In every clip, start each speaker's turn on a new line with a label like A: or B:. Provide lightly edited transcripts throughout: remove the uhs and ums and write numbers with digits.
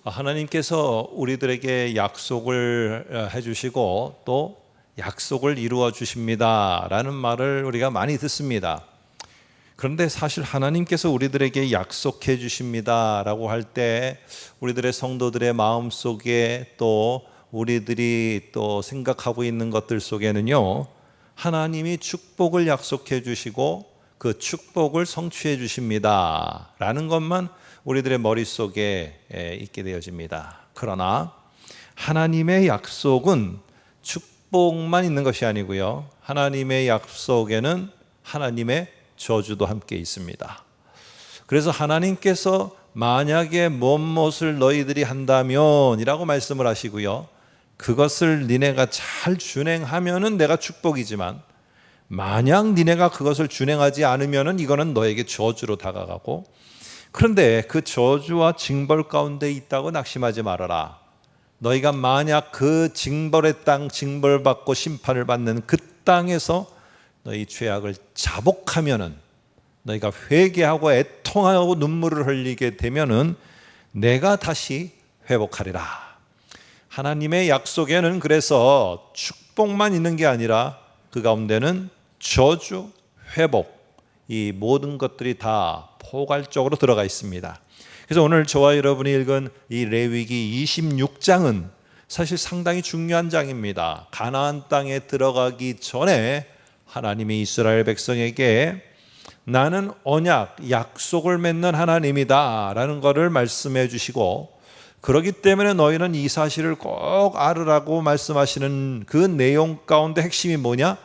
A: 하나님께서 우리들에게 약속을 해주시고 또 약속을 이루어 주십니다 라는 말을 우리가 많이 듣습니다. 그런데 사실 하나님께서 우리들에게 약속해 주십니다 라고 할 때 우리들의 성도들의 마음속에 또 우리들이 또 생각하고 있는 것들 속에는요, 하나님이 축복을 약속해 주시고 그 축복을 성취해 주십니다 라는 것만 우리들의 머릿속에 있게 되어집니다. 그러나 하나님의 약속은 축복만 있는 것이 아니고요, 하나님의 약속에는 하나님의 저주도 함께 있습니다. 그래서 하나님께서 만약에 무엇을 너희들이 한다면 이라고 말씀을 하시고요, 그것을 니네가 잘 준행하면은 내가 축복이지만 만약 니네가 그것을 준행하지 않으면은 이거는 너에게 저주로 다가가고, 그런데 그 저주와 징벌 가운데 있다고 낙심하지 말아라. 너희가 만약 그 징벌의 땅, 징벌받고 심판을 받는 그 땅에서 너희 죄악을 자복하면은, 너희가 회개하고 애통하고 눈물을 흘리게 되면은 내가 다시 회복하리라. 하나님의 약속에는 그래서 축복만 있는 게 아니라 그 가운데는 저주, 회복, 이 모든 것들이 다 포괄적으로 들어가 있습니다. 그래서 오늘 저와 여러분이 읽은 이 레위기 26장은 사실 상당히 중요한 장입니다. 가나안 땅에 들어가기 전에 하나님이 이스라엘 백성에게 나는 언약, 약속을 맺는 하나님이다 라는 것을 말씀해 주시고, 그렇기 때문에 너희는 이 사실을 꼭 알으라고 말씀하시는 그 내용 가운데 핵심이 뭐냐?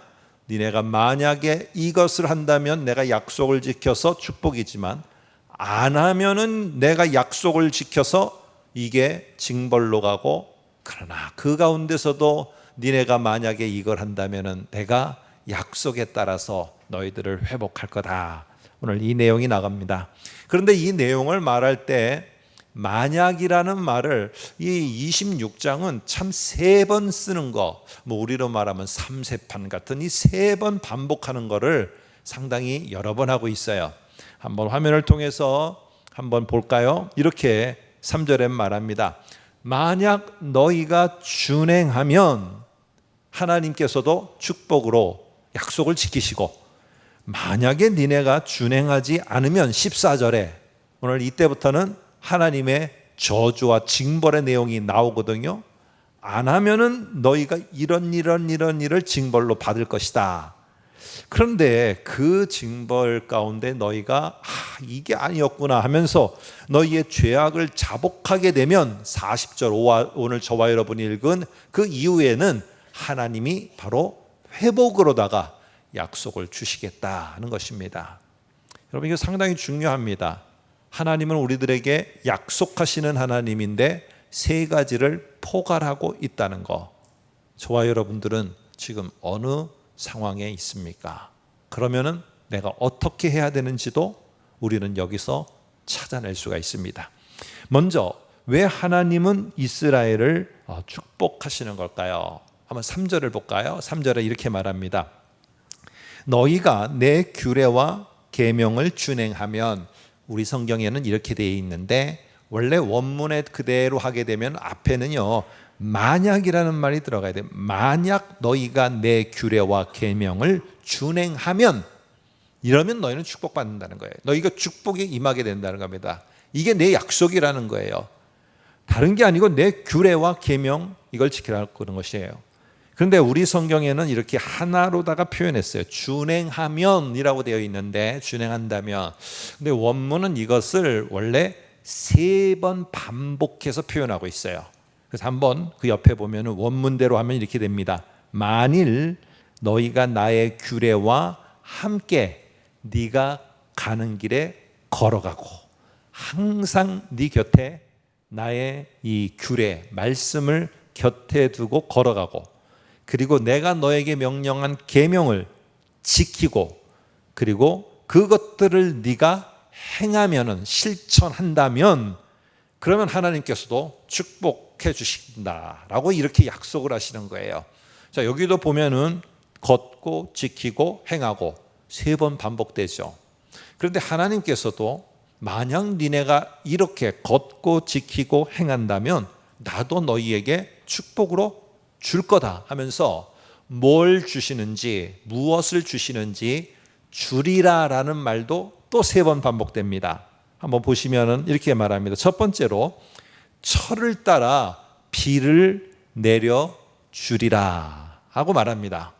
A: 니네가 만약에 이것을 한다면 내가 약속을 지켜서 축복이지만 안 하면은 내가 약속을 지켜서 이게 징벌로 가고, 그러나 그 가운데서도 니네가 만약에 이걸 한다면은 내가 약속에 따라서 너희들을 회복할 거다. 오늘 이 내용이 나갑니다. 그런데 이 내용을 말할 때 만약이라는 말을 이 26장은 참 3번 쓰는 거, 뭐 우리로 말하면 삼세판 같은 이 3번 반복하는 거를 상당히 여러 번 하고 있어요. 한번 화면을 통해서 한번 볼까요? 이렇게 3절에 말합니다. 만약 너희가 준행하면 하나님께서도 축복으로 약속을 지키시고, 만약에 니네가 준행하지 않으면 14절에 오늘 이때부터는 하나님의 저주와 징벌의 내용이 나오거든요. 안 하면은 너희가 이런 일을 징벌로 받을 것이다. 그런데 그 징벌 가운데 너희가 이게 아니었구나 하면서 너희의 죄악을 자복하게 되면 40절 오늘 저와 여러분이 읽은 그 이후에는 하나님이 바로 회복으로다가 약속을 주시겠다 하는 것입니다. 여러분, 이거 상당히 중요합니다. 하나님은 우리들에게 약속하시는 하나님인데 3가지를 포괄하고 있다는 거, 저와 여러분들은 지금 어느 상황에 있습니까? 그러면은 내가 어떻게 해야 되는지도 우리는 여기서 찾아낼 수가 있습니다. 먼저 왜 하나님은 이스라엘을 축복하시는 걸까요? 한번 3절을 볼까요? 3절에 이렇게 말합니다. 너희가 내 규례와 계명을 준행하면, 우리 성경에는 이렇게 되어 있는데 원래 원문에 그대로 하게 되면 앞에는요 만약이라는 말이 들어가야 돼요. 만약 너희가 내 규례와 계명을 준행하면, 이러면 너희는 축복받는다는 거예요. 너희가 축복이 임하게 된다는 겁니다. 이게 내 약속이라는 거예요. 다른 게 아니고 내 규례와 계명, 이걸 지키라는 것이에요. 그런데 우리 성경에는 이렇게 하나로다가 표현했어요. 준행하면이라고 되어 있는데 준행한다면, 근데 원문은 이것을 원래 3번 반복해서 표현하고 있어요. 그래서 한번 그 옆에 보면 원문대로 하면 이렇게 됩니다. 만일 너희가 나의 규례와 함께 네가 가는 길에 걸어가고, 항상 네 곁에 나의 이 규례, 말씀을 곁에 두고 걸어가고, 그리고 내가 너에게 명령한 계명을 지키고, 그리고 그것들을 네가 행하면은, 실천한다면, 그러면 하나님께서도 축복해 주신다라고 이렇게 약속을 하시는 거예요. 자, 여기도 보면은 걷고 지키고 행하고 3번 반복되죠. 그런데 하나님께서도 만약 니네가 이렇게 걷고 지키고 행한다면 나도 너희에게 축복으로 줄 거다 하면서 뭘 주시는지, 무엇을 주시는지 주리라라는 말도 또 3번 반복됩니다. 한번 보시면은 이렇게 말합니다. 첫 번째로 철을 따라 비를 내려 주리라 하고 말합니다.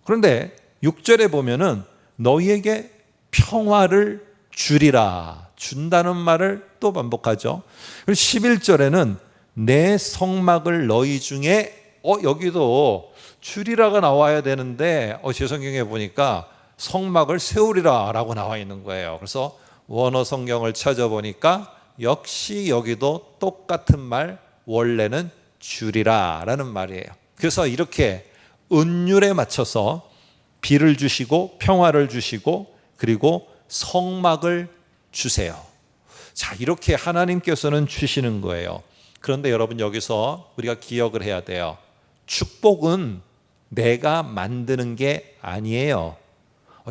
A: 그런데 6절에 보면은 너희에게 평화를 주리라, 준다는 말을 또 반복하죠. 그리고 11절에는 내 성막을 너희 중에 여기도 주리라가 나와야 되는데 제 성경에 보니까 성막을 세우리라 라고 나와 있는 거예요. 그래서 원어 성경을 찾아보니까 역시 여기도 똑같은 말, 원래는 주리라 라는 말이에요. 그래서 이렇게 은율에 맞춰서 비를 주시고 평화를 주시고 그리고 성막을 주세요. 자, 이렇게 하나님께서는 주시는 거예요. 그런데 여러분, 여기서 우리가 기억을 해야 돼요. 축복은 내가 만드는 게 아니에요.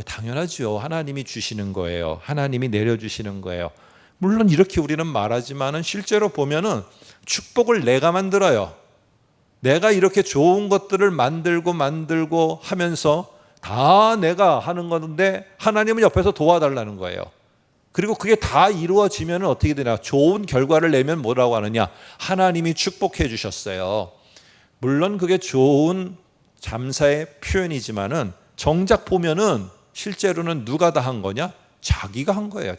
A: 당연하죠. 하나님이 주시는 거예요. 하나님이 내려주시는 거예요. 물론 이렇게 우리는 말하지만은 실제로 보면은 축복을 내가 만들어요. 내가 이렇게 좋은 것들을 만들고 하면서 다 내가 하는 건데 하나님은 옆에서 도와달라는 거예요. 그리고 그게 다 이루어지면 어떻게 되냐? 좋은 결과를 내면 뭐라고 하느냐? 하나님이 축복해 주셨어요. 물론 그게 좋은 감사의 표현이지만은 정작 보면은 실제로는 누가 다 한 거냐? 자기가 한 거예요.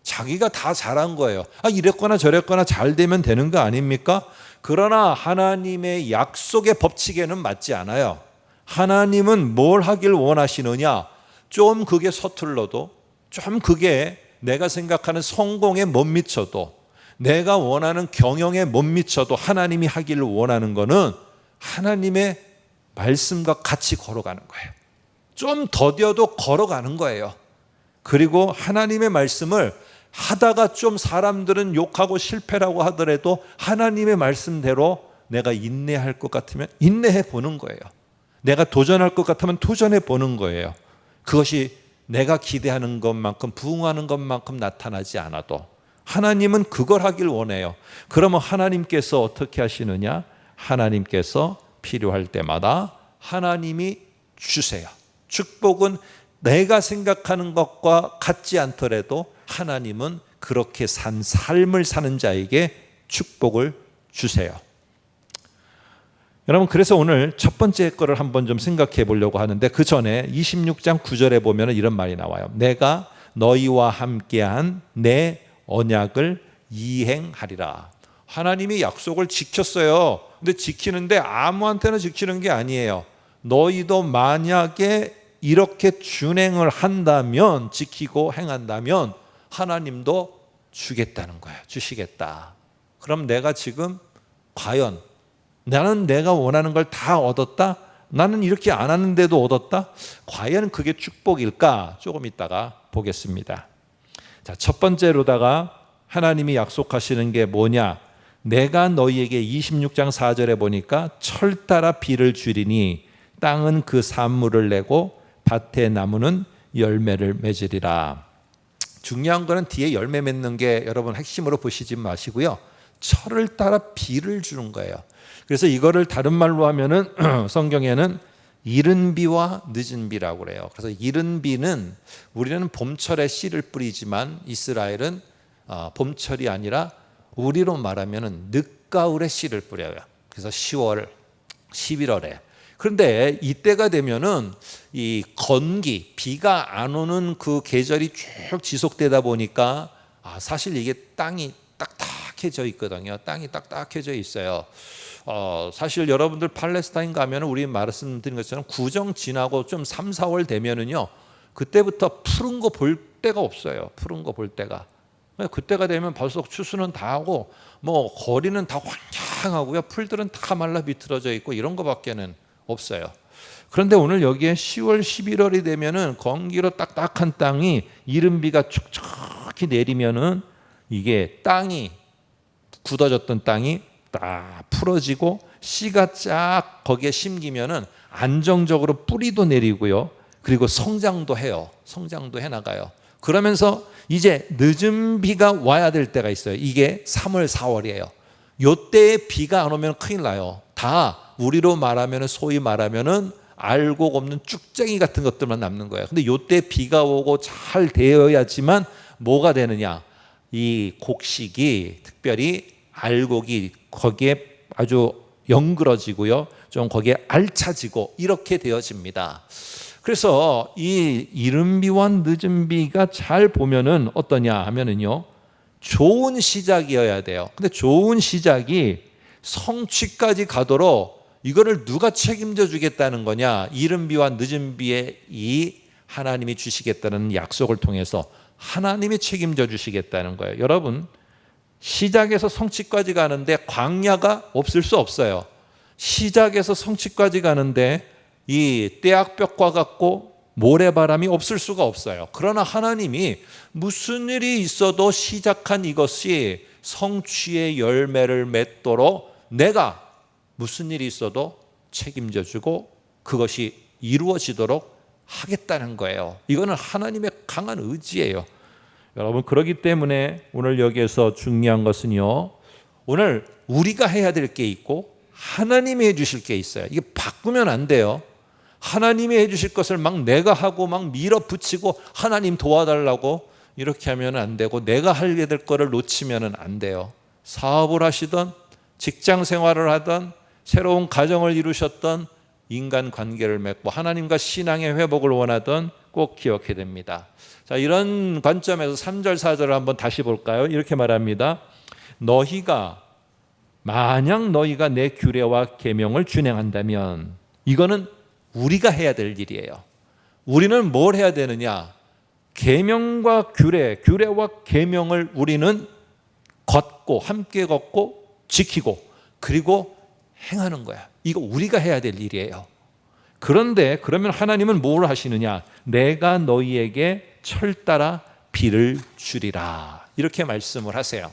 A: 자기가 다 잘한 거예요. 이랬거나 저랬거나 잘 되면 되는 거 아닙니까? 그러나 하나님의 약속의 법칙에는 맞지 않아요. 하나님은 뭘 하길 원하시느냐? 좀 그게 서툴러도, 좀 그게 내가 생각하는 성공에 못 미쳐도, 내가 원하는 경영에 못 미쳐도 하나님이 하기를 원하는 거는 하나님의 말씀과 같이 걸어가는 거예요. 좀 더뎌도 걸어가는 거예요. 그리고 하나님의 말씀을 하다가 좀 사람들은 욕하고 실패라고 하더라도 하나님의 말씀대로 내가 인내할 것 같으면 인내해 보는 거예요. 내가 도전할 것 같으면 도전해 보는 거예요. 그것이 내가 기대하는 것만큼 부응하는 것만큼 나타나지 않아도 하나님은 그걸 하길 원해요. 그러면 하나님께서 어떻게 하시느냐? 하나님께서 필요할 때마다 하나님이 주세요. 축복은 내가 생각하는 것과 같지 않더라도 하나님은 그렇게 산 삶을 사는 자에게 축복을 주세요. 여러분, 그래서 오늘 첫 번째 거를 한번 좀 생각해 보려고 하는데, 그 전에 26장 9절에 보면 이런 말이 나와요. 내가 너희와 함께한 내 언약을 이행하리라. 하나님이 약속을 지켰어요. 근데 지키는데 아무한테나 지키는 게 아니에요. 너희도 만약에 이렇게 준행을 한다면, 지키고 행한다면 하나님도 주겠다는 거예요. 주시겠다. 그럼 내가 지금 과연 나는 내가 원하는 걸 다 얻었다? 나는 이렇게 안 하는데도 얻었다? 과연 그게 축복일까? 조금 이따가 보겠습니다. 자, 첫 번째로다가 하나님이 약속하시는 게 뭐냐? 내가 너희에게 26장 4절에 보니까 철 따라 비를 주리니 땅은 그 산물을 내고 밭의 나무는 열매를 맺으리라. 중요한 거는 뒤에 열매 맺는 게 여러분 핵심으로 보시지 마시고요. 철을 따라 비를 주는 거예요. 그래서 이거를 다른 말로 하면은 성경에는 이른 비와 늦은 비라고 그래요. 그래서 이른 비는 우리는 봄철에 씨를 뿌리지만 이스라엘은 봄철이 아니라 우리로 말하면은 늦가을에 씨를 뿌려요. 그래서 10월, 11월에. 그런데 이때가 되면은 이 건기, 비가 안 오는 그 계절이 쭉 지속되다 보니까 사실 이게 땅이 딱딱해져 있거든요. 땅이 딱딱해져 있어요. 사실 여러분들 팔레스타인 가면 우리 말씀드린 것처럼 구정 지나고 좀 3, 4월 되면은요, 그때부터 푸른 거 볼 데가 없어요. 푸른 거 볼 데가. 그때가 되면 벌써 추수는 다 하고 뭐 거리는 다 황량하고요, 풀들은 다 말라 비틀어져 있고 이런 거밖에는 없어요. 그런데 오늘 여기에 10월, 11월이 되면은 건기로 딱딱한 땅이 이른 비가 촉촉히 내리면은 이게 땅이 굳어졌던 땅이 딱 풀어지고 씨가 쫙 거기에 심기면은 안정적으로 뿌리도 내리고요. 그리고 성장도 해요. 성장도 해 나가요. 그러면서 이제 늦은 비가 와야 될 때가 있어요. 이게 3월, 4월이에요. 요때에 비가 안 오면 큰일 나요. 다 우리로 말하면, 소위 말하면은 알곡 없는 쭉쟁이 같은 것들만 남는 거예요. 근데 요때 비가 오고 잘 되어야지만 뭐가 되느냐, 이 곡식이, 특별히 알곡이 거기에 아주 연그러지고요, 좀 거기에 알차지고 이렇게 되어집니다. 그래서 이 이른 비와 늦은 비가 잘 보면은 어떠냐 하면은요, 좋은 시작이어야 돼요. 근데 좋은 시작이 성취까지 가도록 이거를 누가 책임져 주겠다는 거냐? 이른 비와 늦은 비에 이 하나님이 주시겠다는 약속을 통해서 하나님이 책임져 주시겠다는 거예요. 여러분, 시작에서 성취까지 가는데 광야가 없을 수 없어요. 시작에서 성취까지 가는데 이 떼약볕과 같고 모래바람이 없을 수가 없어요. 그러나 하나님이 무슨 일이 있어도 시작한 이것이 성취의 열매를 맺도록 내가 무슨 일이 있어도 책임져 주고 그것이 이루어지도록 하겠다는 거예요. 이거는 하나님의 강한 의지예요. 여러분, 그렇기 때문에 오늘 여기에서 중요한 것은요, 오늘 우리가 해야 될 게 있고 하나님이 해 주실 게 있어요. 이게 바꾸면 안 돼요. 하나님이 해 주실 것을 막 내가 하고 막 밀어붙이고 하나님 도와달라고 이렇게 하면 안 되고, 내가 하게 될 거를 놓치면 안 돼요. 사업을 하시던, 직장 생활을 하던, 새로운 가정을 이루셨던, 인간 관계를 맺고 하나님과 신앙의 회복을 원하던 꼭 기억해야 됩니다. 자, 이런 관점에서 3절 4절을 한번 다시 볼까요? 이렇게 말합니다. 만약 너희가 내 규례와 계명을 준행한다면, 이거는 우리가 해야 될 일이에요. 우리는 뭘 해야 되느냐? 계명과 규례와 계명을 우리는 걷고, 함께 걷고 지키고 그리고 행하는 거야. 이거 우리가 해야 될 일이에요. 그런데 그러면 하나님은 뭘 하시느냐? 내가 너희에게 철따라 비를 주리라, 이렇게 말씀을 하세요.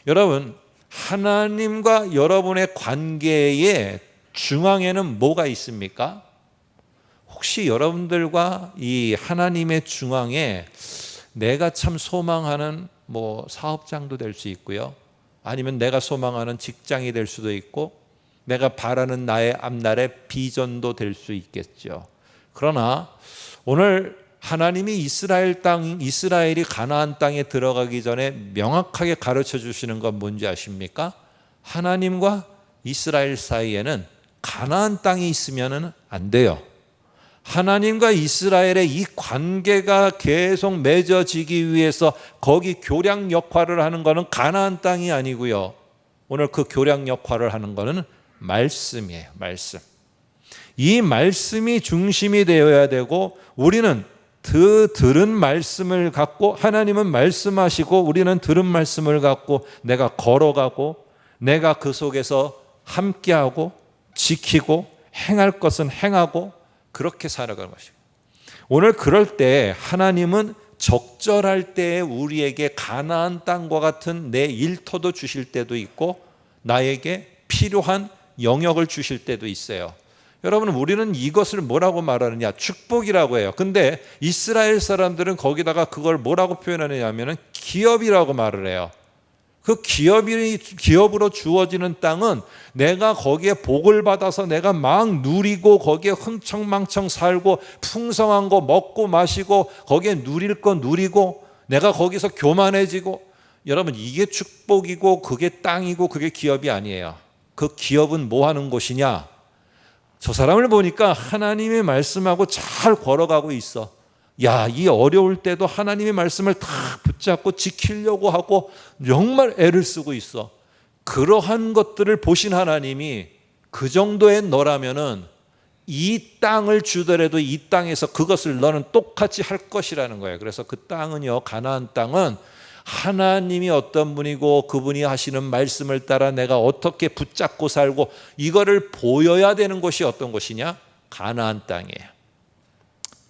A: 여러분, 하나님과 여러분의 관계의 중앙에는 뭐가 있습니까? 혹시 여러분들과 이 하나님의 중앙에 내가 참 소망하는 사업장도 될 수 있고요, 아니면 내가 소망하는 직장이 될 수도 있고, 내가 바라는 나의 앞날의 비전도 될 수 있겠죠. 그러나 오늘 하나님이 이스라엘이 가나안 땅에 들어가기 전에 명확하게 가르쳐 주시는 건 뭔지 아십니까? 하나님과 이스라엘 사이에는 가나안 땅이 있으면 안 돼요. 하나님과 이스라엘의 이 관계가 계속 맺어지기 위해서 거기 교량 역할을 하는 것은 가나안 땅이 아니고요, 오늘 그 교량 역할을 하는 것은 말씀이에요. 말씀. 이 말씀이 중심이 되어야 되고, 우리는 들은 말씀을 갖고, 하나님은 말씀하시고 우리는 들은 말씀을 갖고 내가 걸어가고, 내가 그 속에서 함께하고 지키고 행할 것은 행하고 그렇게 살아가는 것이고, 오늘 그럴 때 하나님은 적절할 때에 우리에게 가나안 땅과 같은 내 일터도 주실 때도 있고, 나에게 필요한 영역을 주실 때도 있어요. 여러분, 우리는 이것을 뭐라고 말하느냐? 축복이라고 해요. 근데 이스라엘 사람들은 거기다가 그걸 뭐라고 표현하느냐면 기업이라고 말을 해요. 그 기업으로 주어지는 땅은 내가 거기에 복을 받아서 내가 막 누리고 거기에 흥청망청 살고 풍성한 거 먹고 마시고 거기에 누릴 거 누리고 내가 거기서 교만해지고, 여러분, 이게 축복이고 그게 땅이고 그게 기업이 아니에요. 그 기업은 뭐 하는 곳이냐? 저 사람을 보니까 하나님의 말씀하고 잘 걸어가고 있어. 야, 이 어려울 때도 하나님의 말씀을 다 붙잡고 지키려고 하고 정말 애를 쓰고 있어. 그러한 것들을 보신 하나님이 그 정도의 너라면은 이 땅을 주더라도 이 땅에서 그것을 너는 똑같이 할 것이라는 거예요. 그래서 그 땅은요, 가나안 땅은 하나님이 어떤 분이고 그분이 하시는 말씀을 따라 내가 어떻게 붙잡고 살고 이거를 보여야 되는 곳이 어떤 곳이냐? 가나안 땅이에요.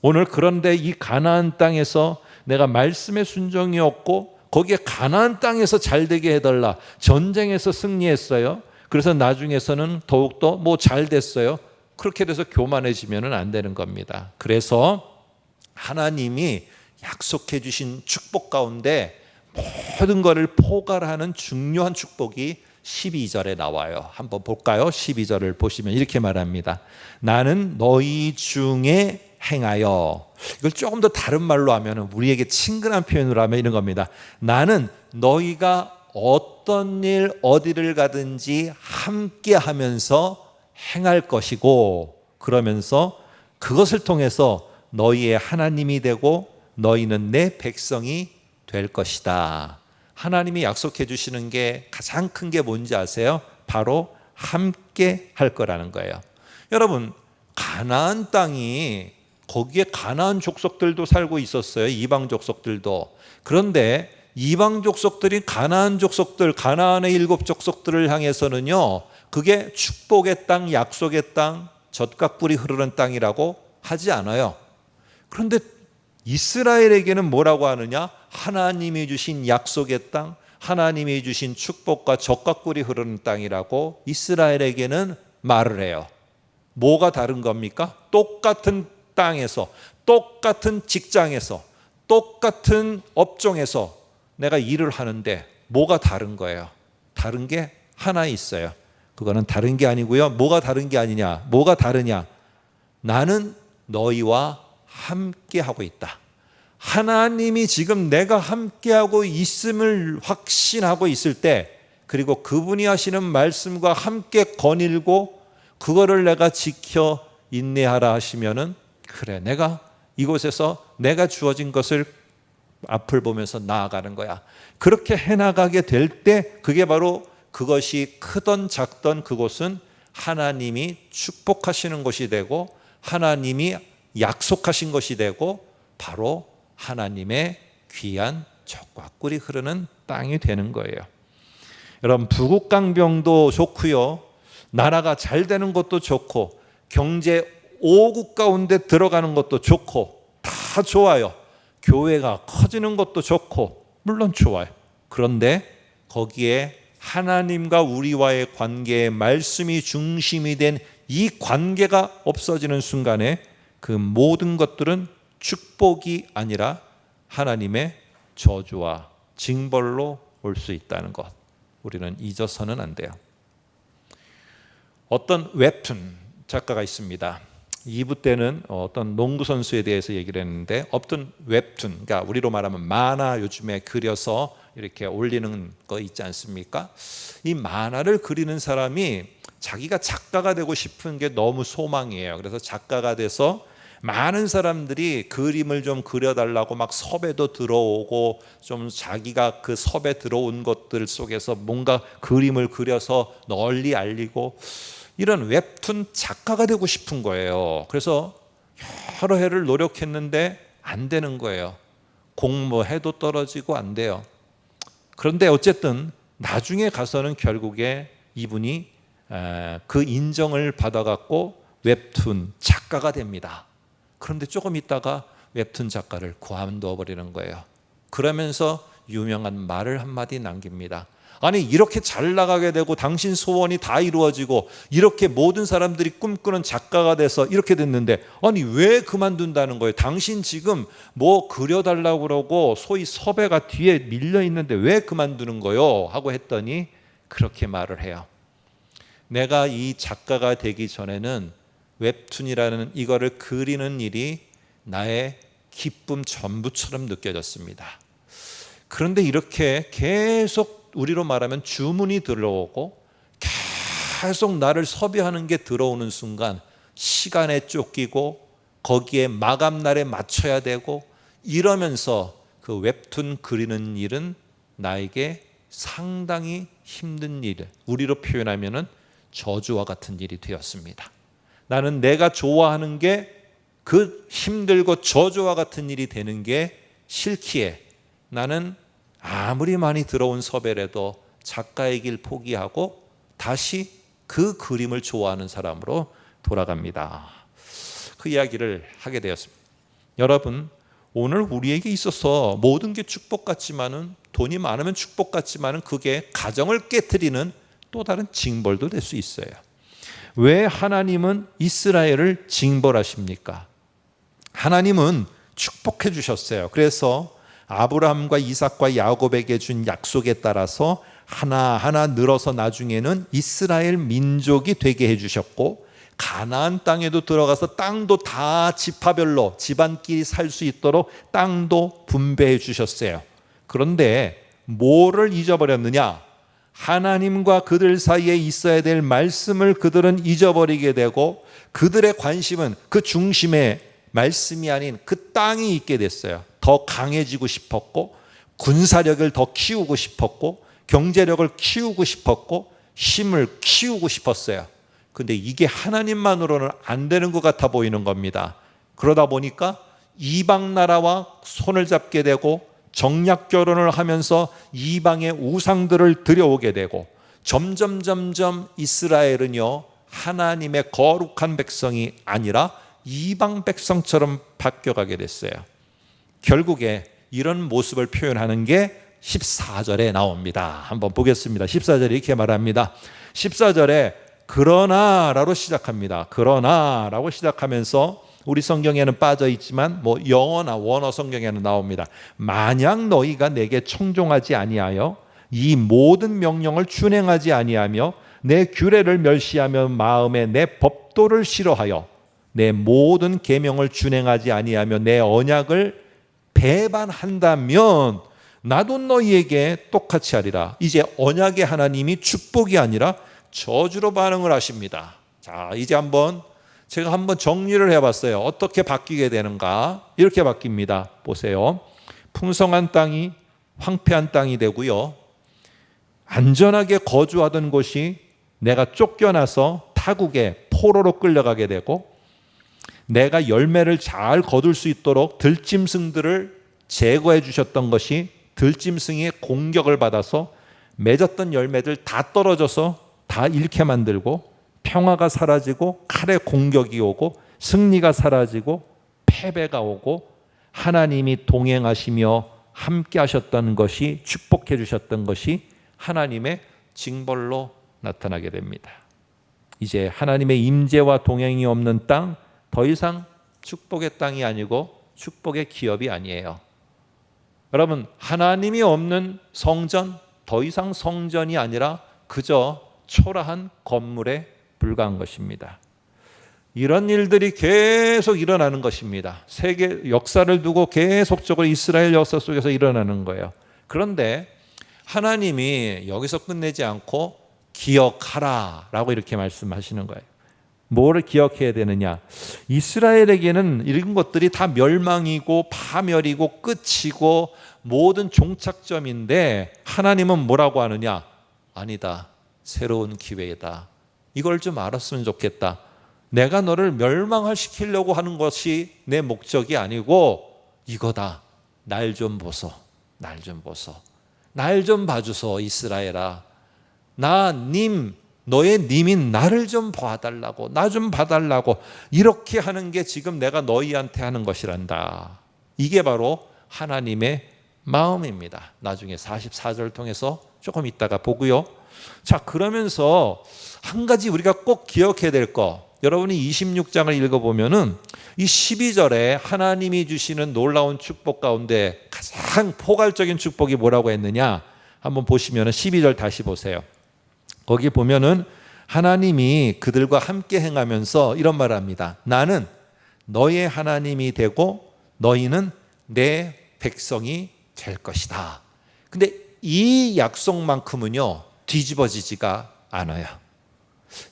A: 오늘 그런데 이 가나안 땅에서 내가 말씀의 순종이 없고 거기에 가나안 땅에서 잘 되게 해달라. 전쟁에서 승리했어요. 그래서 나중에서는 더욱더 잘 됐어요. 그렇게 돼서 교만해지면 안 되는 겁니다. 그래서 하나님이 약속해 주신 축복 가운데 모든 것을 포괄하는 중요한 축복이 12절에 나와요. 한번 볼까요? 12절을 보시면 이렇게 말합니다. 나는 너희 중에 행하여, 이걸 조금 더 다른 말로 하면, 우리에게 친근한 표현으로 하면 이런 겁니다. 나는 너희가 어떤 일 어디를 가든지 함께 하면서 행할 것이고, 그러면서 그것을 통해서 너희의 하나님이 되고 너희는 내 백성이 될 것이다. 하나님이 약속해 주시는 게 가장 큰 게 뭔지 아세요? 바로 함께 할 거라는 거예요. 여러분, 가나안 땅이, 거기에 가나안 족속들도 살고 있었어요. 이방 족속들도. 그런데 이방 족속들이 가나안 족속들, 가나안의 7 족속들을 향해서는요, 그게 축복의 땅, 약속의 땅, 젖과 꿀이 흐르는 땅이라고 하지 않아요. 그런데 이스라엘에게는 뭐라고 하느냐? 하나님이 주신 약속의 땅, 하나님이 주신 축복과 젖과 꿀이 흐르는 땅이라고 이스라엘에게는 말을 해요. 뭐가 다른 겁니까? 똑같은 땅에서, 똑같은 직장에서, 똑같은 업종에서 내가 일을 하는데 뭐가 다른 거예요? 다른 게 하나 있어요. 그거는 다른 게 아니고요. 뭐가 다른 게 아니냐? 뭐가 다르냐? 나는 너희와 함께 하고 있다. 하나님이 지금 내가 함께하고 있음을 확신하고 있을 때, 그리고 그분이 하시는 말씀과 함께 거닐고 그거를 내가 지켜 인내하라 하시면은, 그래, 내가 이곳에서 내가 주어진 것을 앞을 보면서 나아가는 거야. 그렇게 해나가게 될 때, 그게 바로, 그것이 크던 작던 그곳은 하나님이 축복하시는 것이 되고 하나님이 약속하신 것이 되고 바로 하나님의 귀한 젖과 꿀이 흐르는 땅이 되는 거예요. 여러분, 부국강병도 좋고요, 나라가 잘 되는 것도 좋고, 경제 5국 가운데 들어가는 것도 좋고, 다 좋아요. 교회가 커지는 것도 좋고, 물론 좋아요. 그런데 거기에 하나님과 우리와의 관계에 말씀이 중심이 된 이 관계가 없어지는 순간에 그 모든 것들은 축복이 아니라 하나님의 저주와 징벌로 올 수 있다는 것, 우리는 잊어서는 안 돼요. 어떤 웹툰 작가가 있습니다. 2부 때는 어떤 농구 선수에 대해서 얘기를 했는데, 어떤 웹툰, 그러니까 우리로 말하면 만화, 요즘에 그려서 이렇게 올리는 거 있지 않습니까? 이 만화를 그리는 사람이 자기가 작가가 되고 싶은 게 너무 소망이에요. 그래서 작가가 돼서 많은 사람들이 그림을 좀 그려달라고 막 섭외도 들어오고, 좀 자기가 그 섭외 들어온 것들 속에서 뭔가 그림을 그려서 널리 알리고, 이런 웹툰 작가가 되고 싶은 거예요. 그래서 여러 해를 노력했는데 안 되는 거예요. 공모해도 떨어지고 안 돼요. 그런데 어쨌든 나중에 가서는 결국에 이분이 그 인정을 받아갖고 웹툰 작가가 됩니다. 그런데 조금 있다가 웹툰 작가를 그만둬 버리는 거예요. 그러면서 유명한 말을 한마디 남깁니다. 아니, 이렇게 잘 나가게 되고 당신 소원이 다 이루어지고 이렇게 모든 사람들이 꿈꾸는 작가가 돼서 이렇게 됐는데, 아니 왜 그만둔다는 거예요? 당신 지금 뭐 그려달라고 그러고 소위 섭외가 뒤에 밀려 있는데 왜 그만두는 거요? 하고 했더니 그렇게 말을 해요. 내가 이 작가가 되기 전에는 웹툰이라는 이거를 그리는 일이 나의 기쁨 전부처럼 느껴졌습니다. 그런데 이렇게 계속, 우리로 말하면 주문이 들어오고 계속 나를 섭외하는 게 들어오는 순간 시간에 쫓기고 거기에 마감날에 맞춰야 되고, 이러면서 그 웹툰 그리는 일은 나에게 상당히 힘든 일, 우리로 표현하면 저주와 같은 일이 되었습니다. 나는 내가 좋아하는 게 그 힘들고 저주와 같은 일이 되는 게 싫기에 나는 아무리 많이 들어온 섭외라도 작가의 길 포기하고 다시 그 그림을 좋아하는 사람으로 돌아갑니다. 그 이야기를 하게 되었습니다. 여러분, 오늘 우리에게 있어서 모든 게 축복 같지만은, 돈이 많으면 축복 같지만은 그게 가정을 깨트리는 또 다른 징벌도 될 수 있어요. 왜 하나님은 이스라엘을 징벌하십니까? 하나님은 축복해 주셨어요. 그래서 아브라함과 이삭과 야곱에게 준 약속에 따라서 하나하나 늘어서 나중에는 이스라엘 민족이 되게 해주셨고, 가나안 땅에도 들어가서 땅도 다 지파별로 집안끼리 살 수 있도록 땅도 분배해 주셨어요. 그런데 뭐를 잊어버렸느냐? 하나님과 그들 사이에 있어야 될 말씀을 그들은 잊어버리게 되고, 그들의 관심은 그 중심에 말씀이 아닌 그 땅이 있게 됐어요. 더 강해지고 싶었고, 군사력을 더 키우고 싶었고, 경제력을 키우고 싶었고, 힘을 키우고 싶었어요. 근데 이게 하나님만으로는 안 되는 것 같아 보이는 겁니다. 그러다 보니까 이방 나라와 손을 잡게 되고, 정략 결혼을 하면서 이방의 우상들을 들여오게 되고, 점점 이스라엘은요, 하나님의 거룩한 백성이 아니라 이방 백성처럼 바뀌어가게 됐어요. 결국에 이런 모습을 표현하는 게 14절에 나옵니다. 한번 보겠습니다. 14절에 이렇게 말합니다. 14절에 그러나라고 시작합니다. 그러나라고 시작하면서 우리 성경에는 빠져 있지만 영어나 원어 성경에는 나옵니다. 만약 너희가 내게 청종하지 아니하여 이 모든 명령을 준행하지 아니하며 내 규례를 멸시하며 마음에 내 법도를 싫어하여 내 모든 계명을 준행하지 아니하며 내 언약을 배반한다면 나도 너희에게 똑같이 하리라. 이제 언약의 하나님이 축복이 아니라 저주로 반응을 하십니다. 자, 이제 제가 한번 정리를 해봤어요. 어떻게 바뀌게 되는가? 이렇게 바뀝니다. 보세요. 풍성한 땅이 황폐한 땅이 되고요, 안전하게 거주하던 곳이 내가 쫓겨나서 타국에 포로로 끌려가게 되고, 내가 열매를 잘 거둘 수 있도록 들짐승들을 제거해 주셨던 것이 들짐승의 공격을 받아서 맺었던 열매들 다 떨어져서 다 잃게 만들고, 평화가 사라지고 칼의 공격이 오고 승리가 사라지고 패배가 오고, 하나님이 동행하시며 함께 하셨던 것이, 축복해 주셨던 것이 하나님의 징벌로 나타나게 됩니다. 이제 하나님의 임재와 동행이 없는 땅, 더 이상 축복의 땅이 아니고 축복의 기업이 아니에요. 여러분, 하나님이 없는 성전, 더 이상 성전이 아니라 그저 초라한 건물에 불과한 것입니다. 이런 일들이 계속 일어나는 것입니다. 세계 역사를 두고 계속적으로 이스라엘 역사 속에서 일어나는 거예요. 그런데 하나님이 여기서 끝내지 않고 기억하라 라고 이렇게 말씀하시는 거예요. 뭐를 기억해야 되느냐? 이스라엘에게는 이런 것들이 다 멸망이고 파멸이고 끝이고 모든 종착점인데, 하나님은 뭐라고 하느냐? 아니다, 새로운 기회다. 이걸 좀 알았으면 좋겠다. 내가 너를 멸망시키려고 하는 것이 내 목적이 아니고 이거다. 날 좀 보소. 날 좀 보소. 날 좀 봐주소, 이스라엘아. 너의 님인 나를 좀 봐달라고, 나 좀 봐달라고, 이렇게 하는 게 지금 내가 너희한테 하는 것이란다. 이게 바로 하나님의 마음입니다. 나중에 44절 통해서 조금 이따가 보고요. 자, 그러면서 한 가지 우리가 꼭 기억해야 될 거, 여러분이 26장을 읽어보면은 이 12절에 하나님이 주시는 놀라운 축복 가운데 가장 포괄적인 축복이 뭐라고 했느냐? 한번 보시면은 12절 다시 보세요. 거기 보면은 하나님이 그들과 함께 행하면서 이런 말을 합니다. 나는 너의 하나님이 되고 너희는 내 백성이 될 것이다. 근데 이 약속만큼은요, 뒤집어지지가 않아요.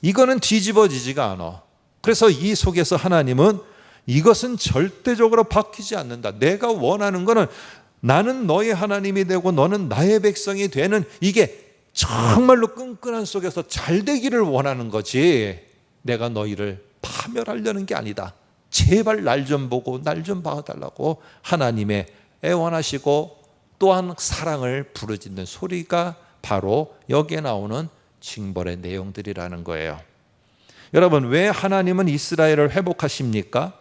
A: 이거는 뒤집어지지가 않아. 그래서 이 속에서 하나님은 이것은 절대적으로 바뀌지 않는다. 내가 원하는 거는 나는 너의 하나님이 되고 너는 나의 백성이 되는, 이게 정말로 끈끈한 속에서 잘 되기를 원하는 거지, 내가 너희를 파멸하려는 게 아니다. 제발 날 좀 보고 날 좀 봐달라고 하나님의 애원하시고 또한 사랑을 부르짖는 소리가 바로 여기에 나오는 징벌의 내용들이라는 거예요. 여러분, 왜 하나님은 이스라엘을 회복하십니까?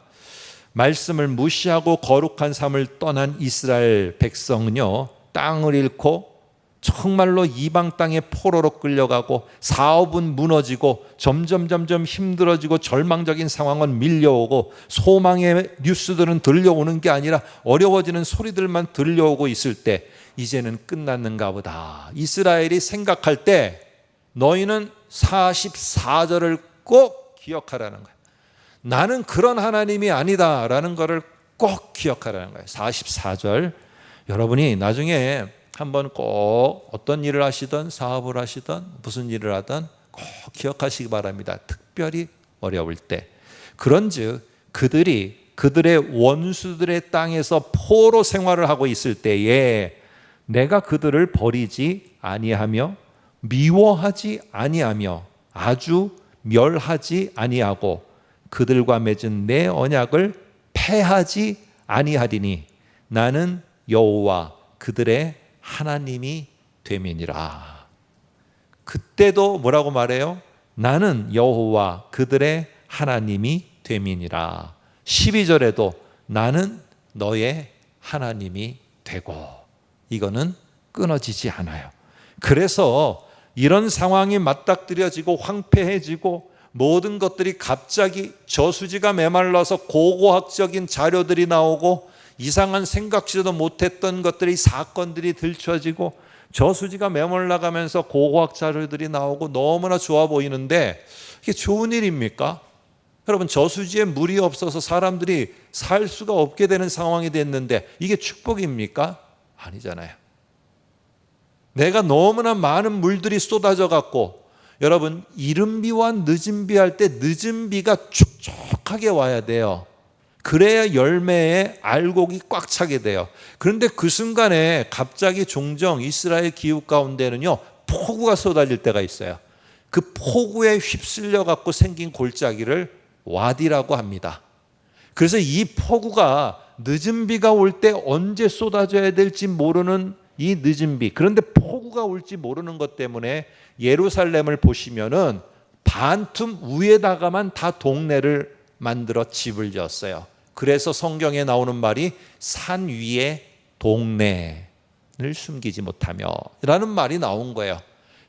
A: 말씀을 무시하고 거룩한 삶을 떠난 이스라엘 백성은요, 땅을 잃고 정말로 이방 땅에 포로로 끌려가고 사업은 무너지고 점점 힘들어지고 절망적인 상황은 밀려오고 소망의 뉴스들은 들려오는 게 아니라 어려워지는 소리들만 들려오고 있을 때 이제는 끝났는가 보다. 이스라엘이 생각할 때 너희는 44절을 꼭 기억하라는 거예요. 나는 그런 하나님이 아니다라는 것을 꼭 기억하라는 거예요. 44절. 여러분이 나중에 한번 꼭 어떤 일을 하시든 사업을 하시든 무슨 일을 하든 꼭 기억하시기 바랍니다. 특별히 어려울 때. 그런즉 그들의 원수들의 땅에서 포로 생활을 하고 있을 때에 내가 그들을 버리지 아니하며 미워하지 아니하며 아주 멸하지 아니하고 그들과 맺은 내 언약을 폐하지 아니하리니 나는 여호와 그들의 하나님이 됨이니라. 그때도 뭐라고 말해요? 나는 여호와 그들의 하나님이 됨이니라. 12절에도 나는 너의 하나님이 되고. 이거는 끊어지지 않아요. 그래서 이런 상황이 맞닥뜨려지고 황폐해지고 모든 것들이 갑자기 저수지가 메말라서 고고학적인 자료들이 나오고 이상한 생각지도 못했던 것들이 사건들이 들춰지고 저수지가 메말라가면서 고고학 자료들이 나오고 너무나 좋아 보이는데 이게 좋은 일입니까? 여러분, 저수지에 물이 없어서 사람들이 살 수가 없게 되는 상황이 됐는데 이게 축복입니까? 아니잖아요. 내가 너무나 많은 물들이 쏟아져 갖고, 여러분, 이른 비와 늦은 비 할 때 늦은 비가 촉촉하게 와야 돼요. 그래야 열매에 알곡이 꽉 차게 돼요. 그런데 그 순간에 갑자기 종종 이스라엘 기후 가운데는요, 폭우가 쏟아질 때가 있어요. 그 폭우에 휩쓸려 갖고 생긴 골짜기를 와디라고 합니다. 그래서 이 폭우가 늦은 비가 올 때 언제 쏟아져야 될지 모르는 이 늦은 비, 그런데 폭우가 올지 모르는 것 때문에 예루살렘을 보시면은 반틈 위에다가만 다 동네를 만들어 집을 지었어요. 그래서 성경에 나오는 말이 산 위에 동네를 숨기지 못하며 라는 말이 나온 거예요.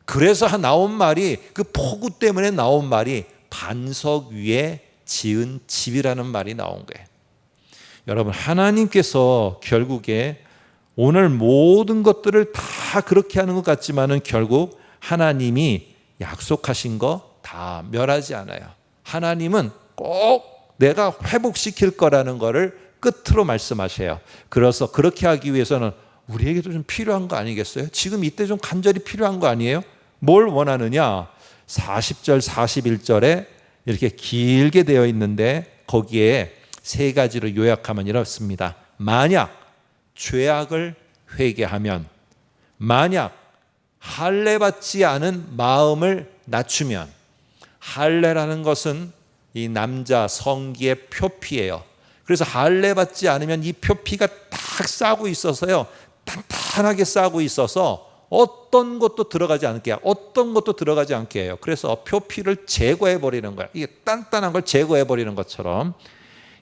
A: 그래서 나온 말이, 그 폭우 때문에 나온 말이 반석 위에 지은 집이라는 말이 나온 거예요. 여러분, 하나님께서 결국에 오늘 모든 것들을 다 그렇게 하는 것 같지만은 결국 하나님이 약속하신 거 다 멸하지 않아요. 하나님은 꼭 내가 회복시킬 거라는 거를 끝으로 말씀하셔요. 그래서 그렇게 하기 위해서는 우리에게도 좀 필요한 거 아니겠어요? 지금 이때 좀 간절히 필요한 거 아니에요? 뭘 원하느냐? 40절, 41절에 이렇게 길게 되어 있는데 거기에 세 가지로 요약하면 이렇습니다. 만약 죄악을 회개하면, 만약 할례받지 않은 마음을 낮추면, 할례라는 것은 이 남자 성기의 표피예요. 그래서 할례받지 않으면 이 표피가 딱 싸고 있어서요, 탄탄하게 싸고 있어서 어떤 것도 들어가지 않게 해요. 어떤 것도 들어가지 않게 해요. 그래서 표피를 제거해 버리는 거예요. 이게 단단한 걸 제거해 버리는 것처럼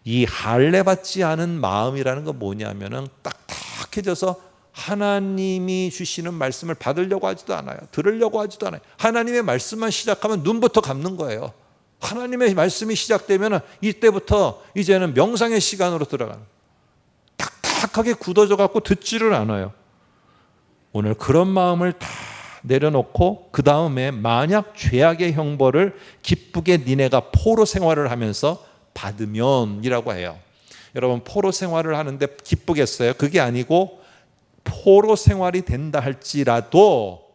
A: 이 할례받지 않은 마음이라는 건 뭐냐면은 딱딱해져서 하나님이 주시는 말씀을 받으려고 하지도 않아요. 들으려고 하지도 않아요. 하나님의 말씀만 시작하면 눈부터 감는 거예요. 하나님의 말씀이 시작되면 이때부터 이제는 명상의 시간으로 들어가는, 딱딱하게 굳어져 갖고 듣지를 않아요. 오늘 그런 마음을 다 내려놓고 그 다음에 만약 죄악의 형벌을 기쁘게 니네가 포로 생활을 하면서 받으면 이라고 해요. 여러분, 포로 생활을 하는데 기쁘겠어요? 그게 아니고 포로 생활이 된다 할지라도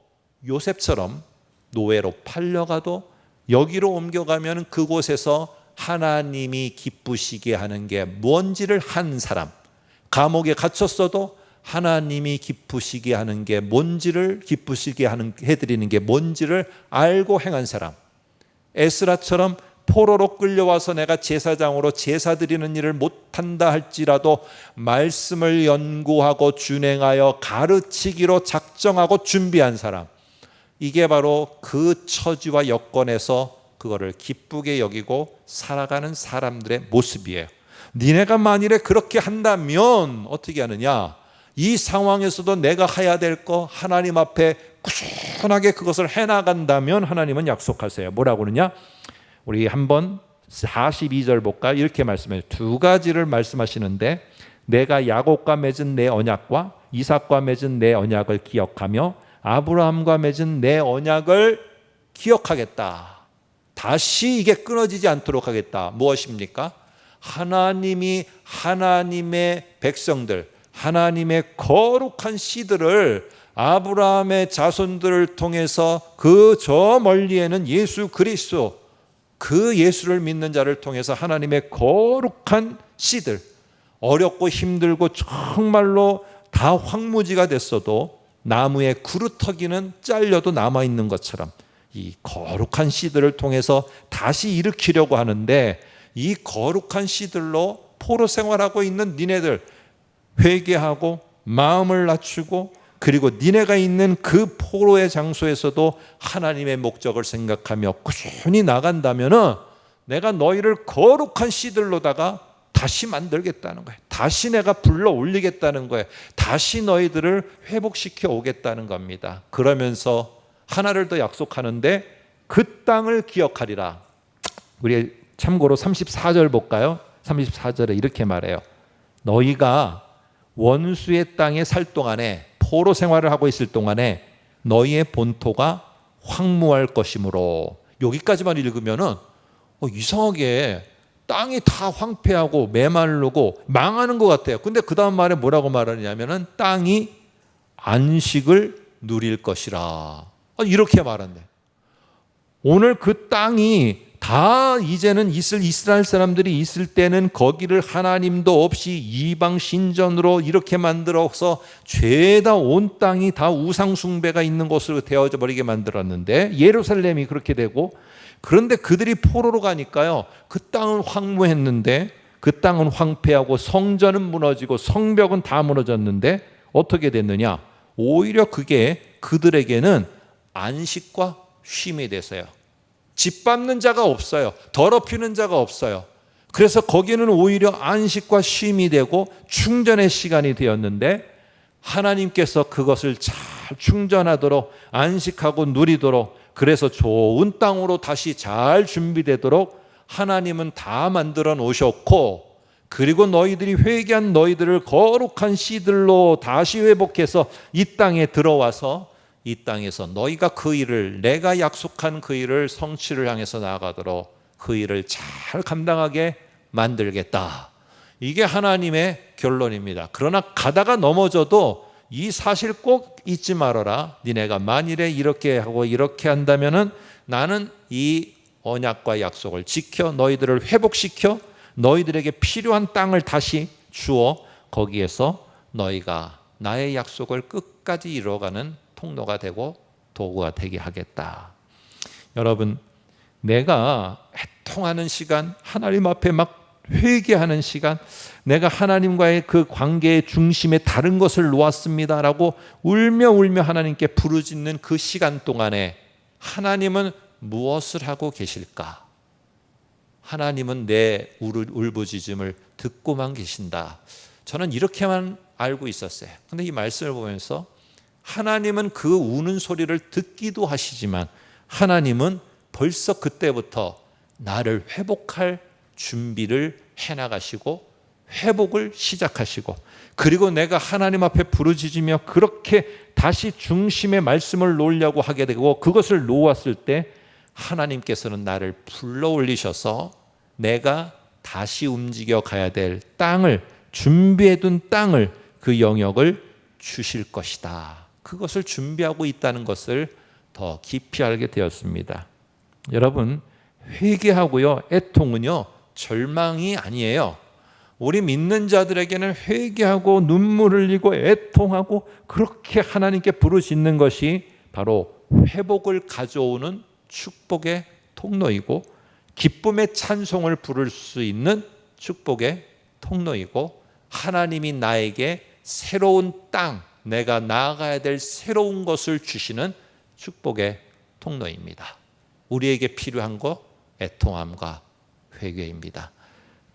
A: 요셉처럼 노예로 팔려가도 여기로 옮겨가면 그곳에서 하나님이 기쁘시게 하는 게 뭔지를 한 사람, 감옥에 갇혔어도 하나님이 기쁘시게 하는 게 뭔지를, 기쁘시게 해드리는 게 뭔지를 알고 행한 사람, 에스라처럼 포로로 끌려와서 내가 제사장으로 제사 드리는 일을 못한다 할지라도 말씀을 연구하고 준행하여 가르치기로 작정하고 준비한 사람, 이게 바로 그 처지와 여건에서 그거를 기쁘게 여기고 살아가는 사람들의 모습이에요. 니네가 만일에 그렇게 한다면 어떻게 하느냐? 이 상황에서도 내가 해야 될 거 하나님 앞에 꾸준하게 그것을 해나간다면 하나님은 약속하세요. 뭐라고 그러냐? 우리 한번 42절 볼까요? 이렇게 말씀해요. 두 가지를 말씀하시는데, 내가 야곱과 맺은 내 언약과 이삭과 맺은 내 언약을 기억하며 아브라함과 맺은 내 언약을 기억하겠다. 다시 이게 끊어지지 않도록 하겠다. 무엇입니까? 하나님이 하나님의 백성들, 하나님의 거룩한 씨들을 아브라함의 자손들을 통해서 그 저 멀리에는 예수 그리스도, 그 예수를 믿는 자를 통해서 하나님의 거룩한 씨들, 어렵고 힘들고 정말로 다 황무지가 됐어도 나무의 구루터기는 잘려도 남아있는 것처럼 이 거룩한 씨들을 통해서 다시 일으키려고 하는데, 이 거룩한 씨들로 포로 생활하고 있는 니네들 회개하고 마음을 낮추고, 그리고 니네가 있는 그 포로의 장소에서도 하나님의 목적을 생각하며 꾸준히 나간다면 내가 너희를 거룩한 씨들로다가 다시 만들겠다는 거예요. 다시 내가 불러 올리겠다는 거예요. 다시 너희들을 회복시켜 오겠다는 겁니다. 그러면서 하나를 더 약속하는데, 그 땅을 기억하리라. 우리 참고로 34절 볼까요? 34절에 이렇게 말해요. 너희가 원수의 땅에 살 동안에, 포로 생활을 하고 있을 동안에 너희의 본토가 황무할 것이므로. 여기까지만 읽으면은 이상하게 땅이 다 황폐하고 메마르고 망하는 것 같아요. 근데 그 다음 말에 뭐라고 말하냐면은 땅이 안식을 누릴 것이라, 이렇게 말한대. 오늘 그 땅이 다 이제는 이스라엘 사람들이 있을 때는 거기를 하나님도 없이 이방 신전으로 이렇게 만들어서 죄다 온 땅이 다 우상 숭배가 있는 곳으로 되어져 버리게 만들었는데, 예루살렘이 그렇게 되고, 그런데 그들이 포로로 가니까요, 그 땅은 황무했는데, 그 땅은 황폐하고 성전은 무너지고 성벽은 다 무너졌는데 어떻게 됐느냐? 오히려 그게 그들에게는 안식과 쉼이 됐어요. 짓밟는 자가 없어요. 더럽히는 자가 없어요. 그래서 거기는 오히려 안식과 쉼이 되고 충전의 시간이 되었는데, 하나님께서 그것을 잘 충전하도록 안식하고 누리도록, 그래서 좋은 땅으로 다시 잘 준비되도록 하나님은 다 만들어 놓으셨고, 그리고 너희들이 회개한 너희들을 거룩한 씨들로 다시 회복해서 이 땅에 들어와서 이 땅에서 너희가 그 일을, 내가 약속한 그 일을 성취를 향해서 나아가도록 그 일을 잘 감당하게 만들겠다. 이게 하나님의 결론입니다. 그러나 가다가 넘어져도 이 사실 꼭 잊지 말아라. 니네가 만일에 이렇게 하고 이렇게 한다면은 나는 이 언약과 약속을 지켜 너희들을 회복시켜 너희들에게 필요한 땅을 다시 주어 거기에서 너희가 나의 약속을 끝까지 이루어가는 통로가 되고 도구가 되게 하겠다. 여러분, 내가 애통하는 시간, 하나님 앞에 막 회개하는 시간, 내가 하나님과의 그 관계의 중심에 다른 것을 놓았습니다라고 울며 하나님께 부르짖는 그 시간 동안에 하나님은 무엇을 하고 계실까? 하나님은 내 울부짖음을 듣고만 계신다. 저는 이렇게만 알고 있었어요. 근데 이 말씀을 보면서 하나님은 그 우는 소리를 듣기도 하시지만 하나님은 벌써 그때부터 나를 회복할 준비를 해나가시고 회복을 시작하시고, 그리고 내가 하나님 앞에 부르짖으며 그렇게 다시 중심의 말씀을 놓으려고 하게 되고, 그것을 놓았을 때 하나님께서는 나를 불러 올리셔서 내가 다시 움직여 가야 될 땅을, 준비해둔 땅을, 그 영역을 주실 것이다. 그것을 준비하고 있다는 것을 더 깊이 알게 되었습니다. 여러분, 회개하고요, 애통은요 절망이 아니에요. 우리 믿는 자들에게는 회개하고 눈물 흘리고 애통하고 그렇게 하나님께 부르짖는 것이 바로 회복을 가져오는 축복의 통로이고, 기쁨의 찬송을 부를 수 있는 축복의 통로이고, 하나님이 나에게 새로운 땅, 내가 나아가야 될 새로운 것을 주시는 축복의 통로입니다. 우리에게 필요한 것, 애통함과 회개입니다.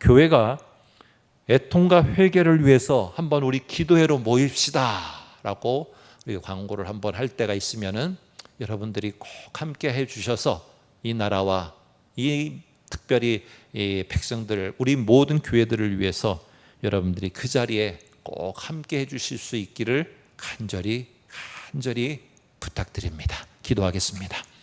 A: 교회가 애통과 회개를 위해서 한번 우리 기도회로 모입시다 라고 우리 광고를 한번 할 때가 있으면은 여러분들이 꼭 함께 해 주셔서 이 나라와 이 특별히 이 백성들, 우리 모든 교회들을 위해서 여러분들이 그 자리에 꼭 함께 해 주실 수 있기를 간절히 부탁드립니다. 기도하겠습니다.